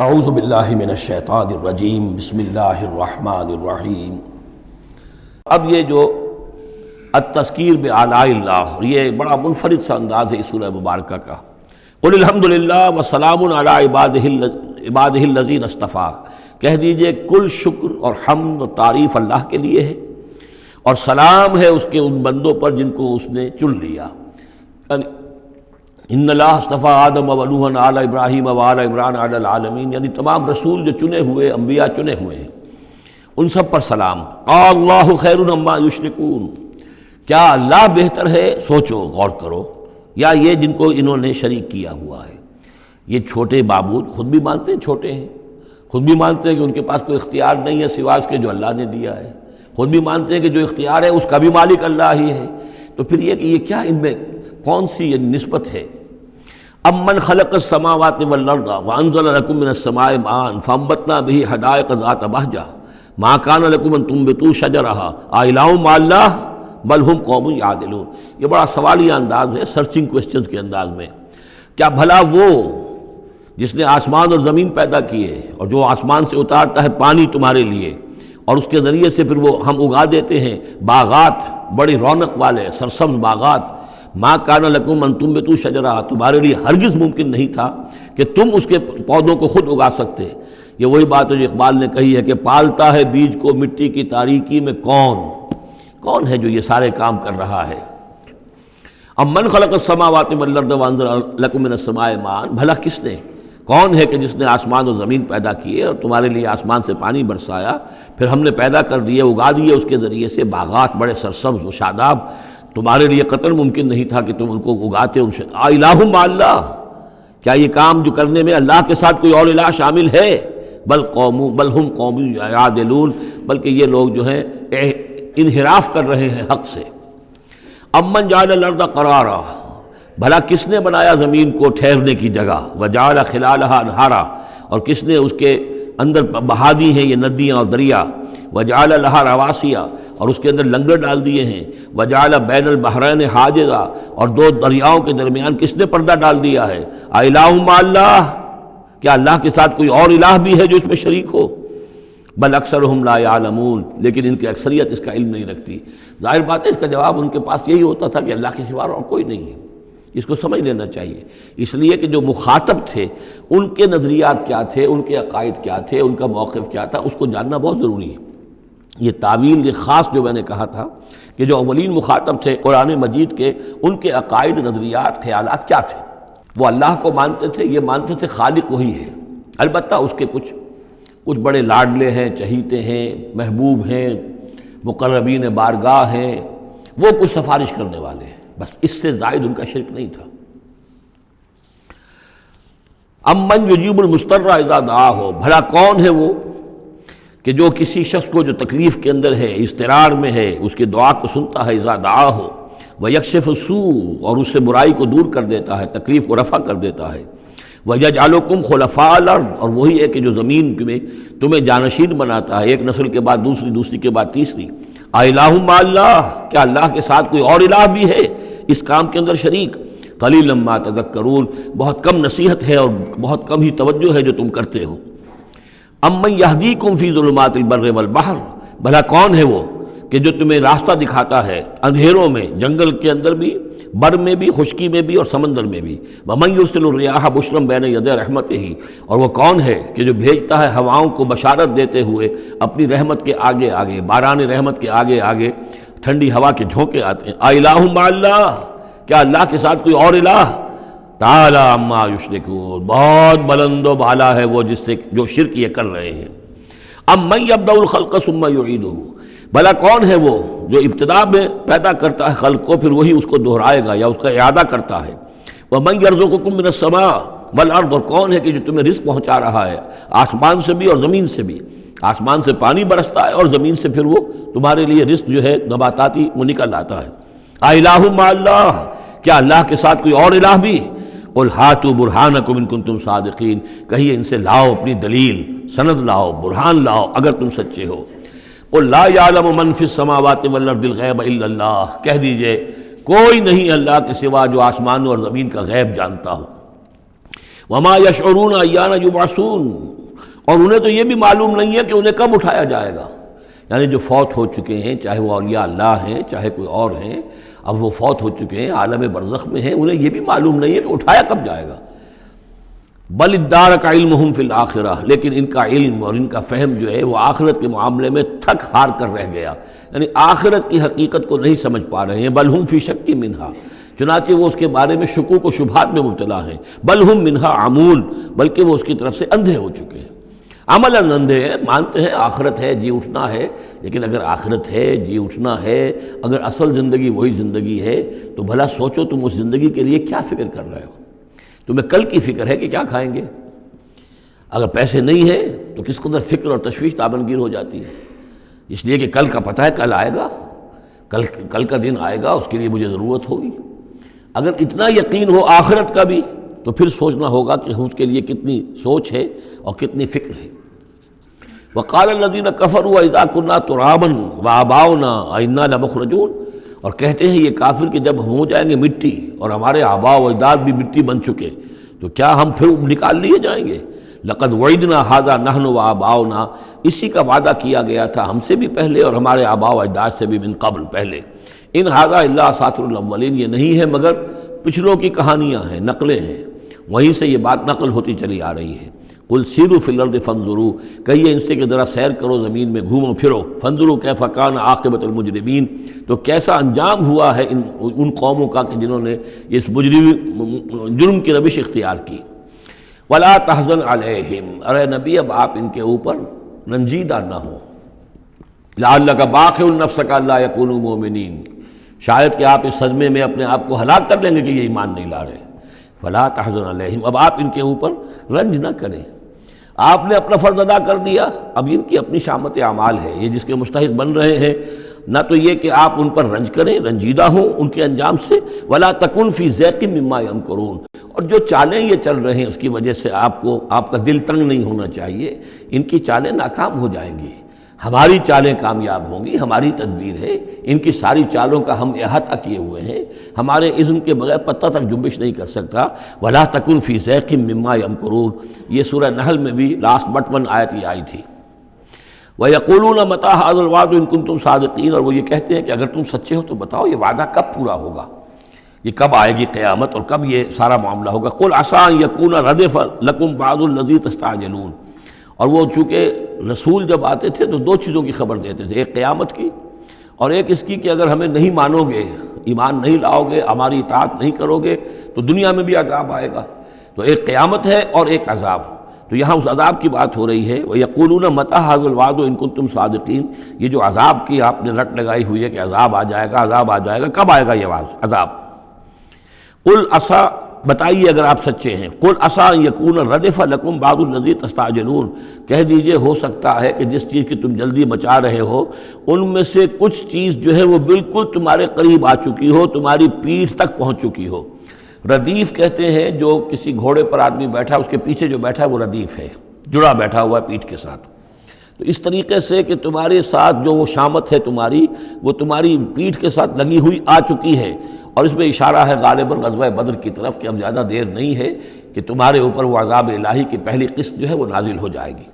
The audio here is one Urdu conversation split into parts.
اعوذ باللہ من الشیطان الرجیم بسم اللہ الرحمن الرحیم۔ اب یہ جو التذکیر بآلاء اللہ، یہ بڑا منفرد سا انداز ہے اس سورہ مبارکہ کا۔ قل الحمد للہ وسلام علی عبادہ الذین اصطفیٰ، کہہ دیجئے کل شکر اور حمد و تعریف اللہ کے لیے ہے، اور سلام ہے اس کے ان بندوں پر جن کو اس نے چن لیا۔ ان اللہ اصطفیٰ آدم و نوحا علی ابراہیم و علی عمران علی العالمین، یعنی تمام رسول جو چنے ہوئے، انبیاء چنے ہوئے ہیں، ان سب پر سلام۔ اللہ خیر مما یشرکون، کیا اللہ بہتر ہے، سوچو غور کرو، یا یہ جن کو انہوں نے شریک کیا ہوا ہے۔ یہ چھوٹے معبود خود بھی مانتے ہیں چھوٹے ہیں، خود بھی مانتے ہیں کہ ان کے پاس کوئی اختیار نہیں ہے سوائے اس کے جو اللہ نے دیا ہے، خود بھی مانتے ہیں کہ جو اختیار ہے اس کا بھی مالک اللہ ہی ہے۔ تو پھر یہ کہ یہ کیا ان میں کون سی نسبت ہے؟ امن خلق السماوات والارض وانزل لكم من السماء ماء فانبتنا به حدائق ذات بهجة ما كان لكم ان تنبتوا شجرها أإله مع الله بل هم قوم يعدلون۔ یہ بڑا سوالیہ انداز ہے، سرچنگ کوسچنز کے انداز میں۔ کیا بھلا وہ جس نے آسمان اور زمین پیدا کیے اور جو آسمان سے اتارتا ہے پانی تمہارے لیے، اور اس کے ذریعے سے پھر وہ ہم اگا دیتے ہیں باغات، بڑی رونق والے سرسبز باغات، ما کان لکم ان تنبتوا شجرہ، تمہارے لیے ہرگز ممکن نہیں تھا کہ تم اس کے پودوں کو خود اگا سکتے۔ یہ وہی بات ہے جو اقبال نے کہی ہے کہ پالتا ہے بیج کو مٹی کی تاریکی میں کون ہے جو یہ سارے کام کر رہا ہے؟ امن خلق السماوات والارض وانزل لکم من السماء ماء، بھلا کس نے، کون ہے کہ جس نے آسمان اور زمین پیدا کیے اور تمہارے لیے آسمان سے پانی برسایا، پھر ہم نے پیدا کر دیے، اگا دیے اس کے ذریعے سے باغات بڑے سرسبز و شاداب، تمہارے لیے قطر ممکن نہیں تھا کہ تم ان کو اگاتے۔ ان سے الہ مع اللہ، کیا یہ کام جو کرنے میں اللہ کے ساتھ کوئی اور الہ شامل ہے؟ بل ہم قوم یعدلون، بلکہ یہ لوگ جو ہیں انحراف کر رہے ہیں حق سے۔ امن جعل الارض قرارا، بھلا کس نے بنایا زمین کو ٹھہرنے کی جگہ، وجعل خلالها انہارا، اور کس نے اس کے اندر بہا دی ہیں یہ ندیاں اور دریا، وجعل لها رواسیا، اور اس کے اندر لنگر ڈال دیے ہیں، وجعل بین البحرین حاجزا، اور دو دریاؤں کے درمیان کس نے پردہ ڈال دیا ہے؟ الہ مع اللہ، کیا اللہ کے ساتھ کوئی اور الہ بھی ہے جو اس میں شریک ہو؟ بل اکثرہم لا یعلمون، لیکن ان کی اکثریت اس کا علم نہیں رکھتی۔ ظاہر بات ہے اس کا جواب ان کے پاس یہی ہوتا تھا کہ اللہ کے سوا اور کوئی نہیں ہے۔ اس کو سمجھ لینا چاہیے، اس لیے کہ جو مخاطب تھے ان کے نظریات کیا تھے، ان کے عقائد کیا تھے، ان کا موقف کیا تھا، اس کو جاننا بہت ضروری ہے۔ یہ تعویل یہ خاص جو میں نے کہا تھا کہ جو اولین مخاطب تھے قرآن مجید کے، ان کے عقائد، نظریات، خیالات کیا تھے؟ وہ اللہ کو مانتے تھے، یہ مانتے تھے خالق وہی ہے، البتہ اس کے کچھ بڑے لاڈلے ہیں، چہیتے ہیں، محبوب ہیں، مقربین بارگاہ ہیں، وہ کچھ سفارش کرنے والے ہیں، بس اس سے زائد ان کا شرک نہیں تھا۔ امن یجیب المضطر اذا دعاہ، بھلا کون ہے وہ کہ جو کسی شخص کو جو تکلیف کے اندر ہے، اضطرار میں ہے، اس کی دعا کو سنتا ہے، اذا دعاہ ویکشف السوء، اور اس سے برائی کو دور کر دیتا ہے، تکلیف کو رفع کر دیتا ہے، ویجعلکم خلفاء الارض، اور وہی ہے کہ جو زمین میں تمہیں جانشین بناتا ہے، ایک نسل کے بعد دوسری کے بعد تیسری۔ الہ مع اللہ، کیا اللہ کے ساتھ کوئی اور الہ بھی ہے اس کام کے اندر شریک؟ قلیلا ما تذکرون، بہت کم نصیحت ہے اور بہت کم ہی توجہ ہے جو تم کرتے ہو۔ امن یہدیکم فی ظلمات البر والبحر، بھلا کون ہے وہ کہ جو تمہیں راستہ دکھاتا ہے اندھیروں میں، جنگل کے اندر بھی، بر میں بھی، خشکی میں بھی اور سمندر میں بھی۔ ومن یرسل الرياح بشرا بین یدی رحمتہ، اور وہ کون ہے کہ جو بھیجتا ہے ہواؤں کو بشارت دیتے ہوئے اپنی رحمت کے آگے آگے، باران رحمت کے آگے آگے ٹھنڈی ہوا کے جھونکے آتے ہیں۔ الہ مع اللہ، کیا اللہ کے ساتھ کوئی اور الہ؟ تعالی عما یشرکون، بہت بلند و بالا ہے وہ جس سے جو شرک یہ کر رہے ہیں۔ امن یبدأ الخلق ثم یعیدہ، بھلا کون ہے وہ جو ابتدا میں پیدا کرتا ہے خلق کو، پھر وہی اس کو دہرائے گا یا اس کا اعادہ کرتا ہے۔ ومن یرزقکم من السماء والارض، اور کون ہے کہ جو تمہیں رزق پہنچا رہا ہے آسمان سے بھی اور زمین سے بھی، آسمان سے پانی برستا ہے اور زمین سے پھر وہ تمہارے لیے رزق جو ہے نباتاتی وہ نکل آتا ہے۔ الہ مع اللہ، کیا اللہ کے ساتھ کوئی اور الہ بھی؟ قل ہاتوا برہانکم ان کنتم صادقین، کہیے ان سے لاؤ اپنی دلیل، سند لاؤ، برہان لاؤ اگر تم سچے ہو۔ قل لا یعلم من فی السماوات والارض الغیب الا اللہ، کہہ دیجئے کوئی نہیں اللہ کے سوا جو آسمانوں اور زمین کا غیب جانتا ہو۔ وما یشعرون ایان یبعثون، اور انہیں تو یہ بھی معلوم نہیں ہے کہ انہیں کب اٹھایا جائے گا. یعنی جو فوت ہو چکے ہیں، چاہے وہ اولیاء اللہ ہیں چاہے کوئی اور ہیں، اب وہ فوت ہو چکے ہیں، عالم برزخ میں ہیں، انہیں یہ بھی معلوم نہیں ہے کہ اٹھایا کب جائے گا. بل ادارک علمہم فی الآخرہ، لیکن ان کا علم اور ان کا فہم جو ہے وہ آخرت کے معاملے میں تھک ہار کر رہ گیا، یعنی آخرت کی حقیقت کو نہیں سمجھ پا رہے ہیں. بل ہم فی شک منہا، چنانچہ وہ اس کے بارے میں شکوک و شبہات میں مبتلا ہیں. بل ہم منہا عمون، بلکہ وہ اس کی طرف سے اندھے ہو چکے ہیں. عملاً اندھے ہیں، مانتے ہیں آخرت ہے، جی اٹھنا ہے، لیکن اگر آخرت ہے، جی اٹھنا ہے، اگر اصل زندگی وہی زندگی ہے تو بھلا سوچو تم اس زندگی کے لیے کیا فکر کر رہے ہو. تمہیں کل کی فکر ہے کہ کیا کھائیں گے. اگر پیسے نہیں ہیں تو کس قدر فکر اور تشویش تابنگیر ہو جاتی ہے، اس لیے کہ کل کا پتہ ہے کل آئے گا، کل کا دن آئے گا، اس کے لیے مجھے ضرورت ہوگی. اگر اتنا یقین ہو آخرت کا بھی تو پھر سوچنا ہوگا کہ اس کے لیے کتنی سوچ ہے اور کتنی فکر ہے. وقال الذين كفروا اذا كنا ترابا وآباؤنا أئنا لمخرجون، اور کہتے ہیں یہ کافر کہ جب ہم ہو جائیں گے مٹی اور ہمارے آباء و اجداد بھی مٹی بن چکے تو کیا ہم پھر نکال لیے جائیں گے. لقد وعدنا هذا نحن وآباؤنا، اسی کا وعدہ کیا گیا تھا ہم سے بھی پہلے اور ہمارے آباء و اجداد سے بھی من قبل پہلے. ان هذا الا اساطیر الاولین، یہ نہیں ہے مگر پچھلوں کی کہانیاں ہیں، نقلیں ہیں، وہیں سے یہ بات نقل ہوتی چلی آ رہی ہے. قل سیروا فی الارض فانظروا، کہیے ان سے کہ ذرا سیر کرو زمین میں، گھومو پھرو. فانظروا کیف کان عاقبۃ المجرمین، تو کیسا انجام ہوا ہے ان قوموں کا کہ جنہوں نے اس جرم کی روش اختیار کی. ولا تحزن علیہم، ارے نبی اب آپ ان کے اوپر رنجیدہ نہ ہو. لعلک باخع نفسک الا یکونوا مؤمنین، شاید کہ آپ اس صدمے میں اپنے آپ کو ہلاک کر لیں گے کہ یہ ایمان نہیں لا رہے. فلا تحزن علیہم، اب آپ ان کے اوپر رنج نہ کریں. آپ نے اپنا فرض ادا کر دیا، اب ان کی اپنی شامت اعمال ہے، یہ جس کے مستحق بن رہے ہیں. نہ تو یہ کہ آپ ان پر رنج کریں، رنجیدہ ہوں ان کے انجام سے. ولا تکن فی ضیق مما یمکرون، اور جو چالیں یہ چل رہے ہیں اس کی وجہ سے آپ کا دل تنگ نہیں ہونا چاہیے. ان کی چالیں ناکام ہو جائیں گی، ہماری چالیں کامیاب ہوں گی، ہماری تدبیر ہے. ان کی ساری چالوں کا ہم احاطہ کیے ہوئے ہیں، ہمارے اذن کے بغیر پتہ تک جنبش نہیں کر سکتا. ولا تکن فی ضیق مما یمکرون، یہ سورہ نحل میں بھی لاسٹ بٹ 1 آیت یہ آئی تھی. وَيَقُولُونَ مَتَىٰ هَٰذَا الْوَعْدُ إِن كُنتُمْ صَادِقِينَ، اور وہ یہ کہتے ہیں کہ اگر تم سچے ہو تو بتاؤ یہ وعدہ کب پورا ہوگا، یہ کب آئے گی قیامت اور کب یہ سارا معاملہ ہوگا. قُلْ عَسَىٰ أَن يَكُونَ رَدِفَ لَكُمْ بَعْضُ الَّذِي تَسْتَعْجِلُونَ، اور وہ چونکہ رسول جب آتے تھے تو 2 چیزوں کی خبر دیتے تھے، ایک قیامت کی اور ایک اس کی کہ اگر ہمیں نہیں مانو گے، ایمان نہیں لاؤ گے، ہماری اطاعت نہیں کرو گے تو دنیا میں بھی عذاب آئے گا. تو ایک قیامت ہے اور ایک عذاب. تو یہاں اس عذاب کی بات ہو رہی ہے. وَيَقُولُونَ مَتَىٰ هَٰذَا الْوَعْدُ إِن كُنتُمْ صَادِقِينَ، یہ جو عذاب کی آپ نے رٹ لگائی ہوئی ہے کہ عذاب آ جائے گا، عذاب آ جائے گا، کب آئے گا یہ عذاب. قُلْ عَسَىٰ، بتائیے اگر آپ سچے ہیں. قُلْ عَسَىٰ أَن يَكُونَ رَدِفَ لَكُمْ بَعْضُ الَّذِي تَسْتَعْجِلُونَ، کہہ دیجئے ہو سکتا ہے کہ جس چیز کی تم جلدی مچا رہے ہو ان میں سے کچھ چیز جو ہے وہ بالکل تمہارے قریب آ چکی ہو، تمہاری پیٹھ تک پہنچ چکی ہو. ردیف کہتے ہیں جو کسی گھوڑے پر آدمی بیٹھا اس کے پیچھے جو بیٹھا ہے وہ ردیف ہے، جڑا بیٹھا ہوا ہے پیٹھ کے ساتھ. تو اس طریقے سے کہ تمہارے ساتھ جو وہ شامت ہے تمہاری، وہ تمہاری پیٹھ کے ساتھ لگی ہوئی آ چکی ہے. اور اس میں اشارہ ہے غالباً غزوہ بدر کی طرف کہ اب زیادہ دیر نہیں ہے کہ تمہارے اوپر وہ عذاب الہی کی پہلی قسط جو ہے وہ نازل ہو جائے گی.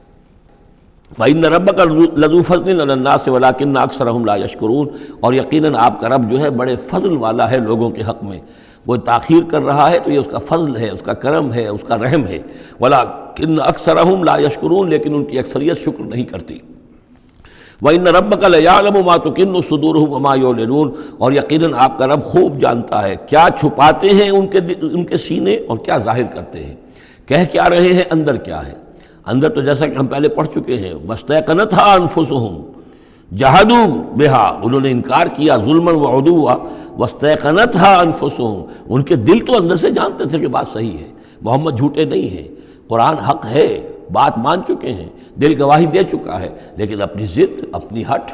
وَإِنَّ رَبَّكَ لَذُو فَضْلٍ عَلَى النَّاسِ وَلَٰكِنَّ أَكْثَرَهُمْ لَا يَشْكُرُونَ، اور یقیناً آپ کا رب جو ہے بڑے فضل والا ہے لوگوں کے حق میں. وہ تاخیر کر رہا ہے تو یہ اس کا فضل ہے، اس کا کرم ہے، اس کا رحم ہے. وَلَٰكِنَّ أَكْثَرَهُمْ لَا يَشْكُرُونَ، لیکن ان کی اکثریت شکر نہیں کرتی. وَإِنَّ رَبَّكَ لَيَعْلَمُ مَا تُكِنُّ صُدُورُهُمْ وَمَا يُعْلِنُونَ، اور یقیناً آپ کا رب خوب جانتا ہے کیا چھپاتے ہیں ان کے سینے اور کیا ظاہر کرتے ہیں، کہہ کیا رہے ہیں، اندر کیا ہے. اندر تو جیسا کہ ہم پہلے پڑھ چکے ہیں، وَاسْتَيْقَنَتْهَا أَنفُسُهُمْ جَحَدُوا بِهَا، انہوں نے انکار کیا ظلمًا وعدوا. وَاسْتَيْقَنَتْهَا أَنفُسُهُمْ، ان کے دل تو اندر سے جانتے تھے کہ بات صحیح ہے، محمد جھوٹے نہیں ہیں، قرآن حق ہے، بات مان چکے ہیں، دل گواہی دے چکا ہے، لیکن اپنی ضد، اپنی ہٹ،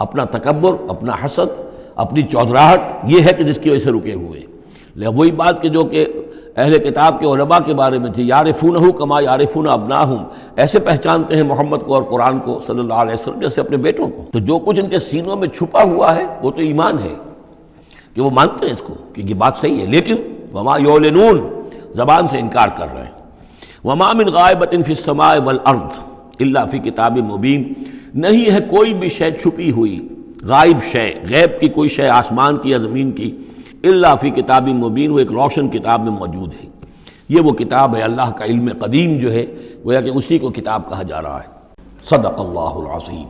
اپنا تکبر، اپنا حسد، اپنی چودراہٹ، یہ ہے کہ جس کی وجہ سے رکے ہوئے. وہی بات کہ جو کہ اہل کتاب کے علماء کے بارے میں تھی، یعرفونہ کما یعرفون ابناہم، ایسے پہچانتے ہیں محمد کو اور قرآن کو صلی اللہ علیہ وسلم جیسے اپنے بیٹوں کو. تو جو کچھ ان کے سینوں میں چھپا ہوا ہے وہ تو ایمان ہے کہ وہ مانتے ہیں اس کو کہ یہ بات صحیح ہے، لیکن وما یعلنون، زبان سے انکار کر رہے ہیں. وما من غائبۃ فی السماء والارض الا فی کتاب مبین، نہیں ہے کوئی بھی شے چھپی ہوئی، غائب شے، غیب کی کوئی شے آسمان کی یا زمین کی، الا فی کتاب مبین، وہ ایک روشن کتاب میں موجود ہے۔ یہ وہ کتاب ہے، اللہ کا علم قدیم جو ہے، گویا کہ اسی کو کتاب کہا جا رہا ہے۔ صدق اللہ العظیم۔